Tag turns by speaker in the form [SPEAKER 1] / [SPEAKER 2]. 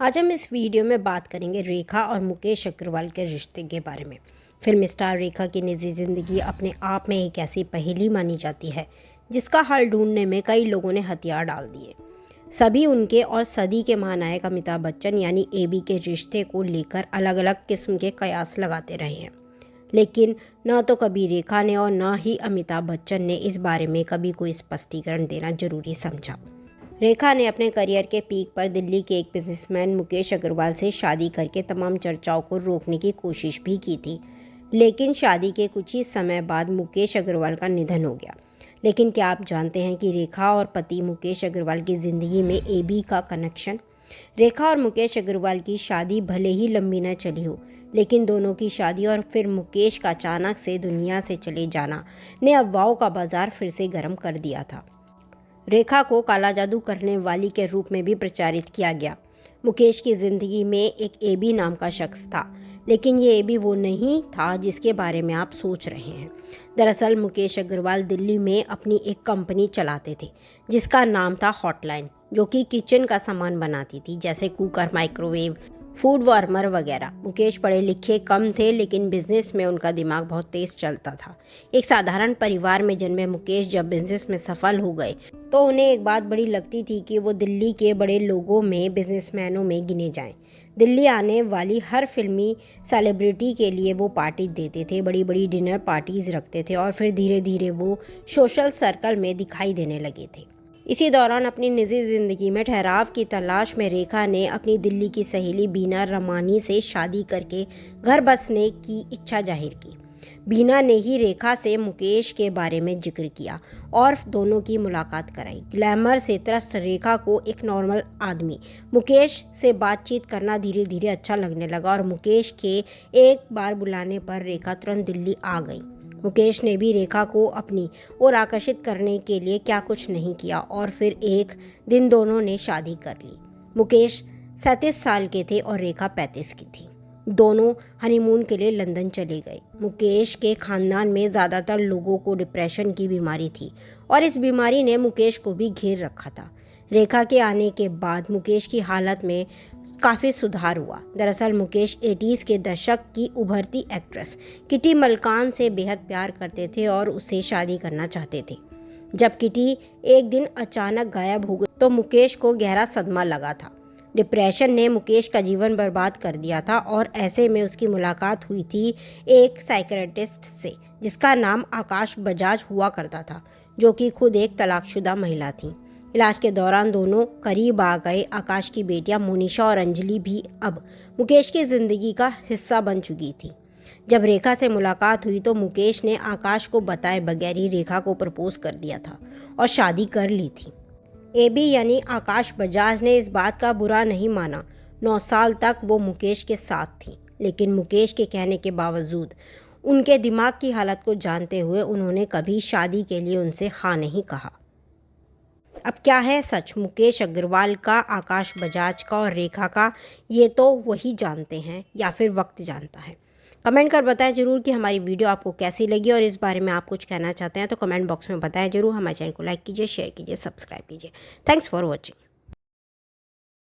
[SPEAKER 1] आज हम इस वीडियो में बात करेंगे रेखा और मुकेश अग्रवाल के रिश्ते के बारे में। फिल्म स्टार रेखा की निजी ज़िंदगी अपने आप में एक ऐसी पहेली मानी जाती है जिसका हल ढूंढने में कई लोगों ने हथियार डाल दिए। सभी उनके और सदी के महानायक अमिताभ बच्चन यानी एबी के रिश्ते को लेकर अलग अलग किस्म के कयास लगाते रहे हैं, लेकिन न तो कभी रेखा ने और न ही अमिताभ बच्चन ने इस बारे में कभी कोई स्पष्टीकरण देना जरूरी समझा। रेखा ने अपने करियर के पीक पर दिल्ली के एक बिजनेसमैन मुकेश अग्रवाल से शादी करके तमाम चर्चाओं को रोकने की कोशिश भी की थी, लेकिन शादी के कुछ ही समय बाद मुकेश अग्रवाल का निधन हो गया। लेकिन क्या आप जानते हैं कि रेखा और पति मुकेश अग्रवाल की ज़िंदगी में एबी का कनेक्शन? रेखा और मुकेश अग्रवाल की शादी भले ही लंबी न चली हो, लेकिन दोनों की शादी और फिर मुकेश का अचानक से दुनिया से चले जाना ने अफवाहों का बाजार फिर से गर्म कर दिया था। रेखा को काला जादू करने वाली के रूप में भी प्रचारित किया गया। मुकेश की ज़िंदगी में एक एबी नाम का शख्स था, लेकिन ये एबी वो नहीं था जिसके बारे में आप सोच रहे हैं। दरअसल मुकेश अग्रवाल दिल्ली में अपनी एक कंपनी चलाते थे जिसका नाम था हॉटलाइन, जो कि किचन का सामान बनाती थी, जैसे कुकर, माइक्रोवेव, फूड वार्मर वगैरह। मुकेश पढ़े लिखे कम थे, लेकिन बिजनेस में उनका दिमाग बहुत तेज चलता था। एक साधारण परिवार में जन्मे मुकेश जब बिजनेस में सफल हो गए तो उन्हें एक बात बड़ी लगती थी कि वो दिल्ली के बड़े लोगों में, बिजनेसमैनों में गिने जाएं। दिल्ली आने वाली हर फिल्मी सेलिब्रिटी के लिए वो पार्टी देते थे, बड़ी बड़ी डिनर पार्टीज रखते थे और फिर धीरे धीरे वो सोशल सर्कल में दिखाई देने लगे थे। इसी दौरान अपनी निजी ज़िंदगी में ठहराव की तलाश में रेखा ने अपनी दिल्ली की सहेली बीना रमानी से शादी करके घर बसने की इच्छा जाहिर की। बीना ने ही रेखा से मुकेश के बारे में जिक्र किया और दोनों की मुलाकात कराई। ग्लैमर से त्रस्त रेखा को एक नॉर्मल आदमी मुकेश से बातचीत करना धीरे धीरे अच्छा लगने लगा और मुकेश के एक बार बुलाने पर रेखा तुरंत दिल्ली आ गई। मुकेश ने भी रेखा को अपनी ओर आकर्षित करने के लिए क्या कुछ नहीं किया और फिर एक दिन दोनों ने शादी कर ली। मुकेश 37 साल के थे और रेखा 35 की थी। दोनों हनीमून के लिए लंदन चले गए। मुकेश के खानदान में ज़्यादातर लोगों को डिप्रेशन की बीमारी थी और इस बीमारी ने मुकेश को भी घेर रखा था। रेखा के आने के बाद मुकेश की हालत में काफ़ी सुधार हुआ। दरअसल मुकेश 80s के दशक की उभरती एक्ट्रेस किटी मलकान से बेहद प्यार करते थे और उससे शादी करना चाहते थे। जब किटी एक दिन अचानक गायब हो गई तो मुकेश को गहरा सदमा लगा था। डिप्रेशन ने मुकेश का जीवन बर्बाद कर दिया था और ऐसे में उसकी मुलाकात हुई थी एक साइकियाट्रिस्ट से जिसका नाम आकाश बजाज हुआ करता था, जो कि खुद एक तलाकशुदा महिला थी। इलाज के दौरान दोनों करीब आ गए। आकाश की बेटियां मोनिशा और अंजलि भी अब मुकेश की ज़िंदगी का हिस्सा बन चुकी थी। जब रेखा से मुलाकात हुई तो मुकेश ने आकाश को बताए बगैर ही रेखा को प्रपोज कर दिया था और शादी कर ली थी। एबी यानी आकाश बजाज ने इस बात का बुरा नहीं माना। 9 साल तक वो मुकेश के साथ थी, लेकिन मुकेश के कहने के बावजूद, उनके दिमाग की हालत को जानते हुए उन्होंने कभी शादी के लिए उनसे हाँ नहीं कहा। अब क्या है सच मुकेश अग्रवाल का, आकाश बजाज का और रेखा का? ये तो वही जानते हैं या फिर वक्त जानता है। कमेंट कर बताएं जरूर कि हमारी वीडियो आपको कैसी लगी और इस बारे में आप कुछ कहना चाहते हैं तो कमेंट बॉक्स में बताएं जरूर। हमारे चैनल को लाइक कीजिए, शेयर कीजिए, सब्सक्राइब कीजिए। Thanks for watching.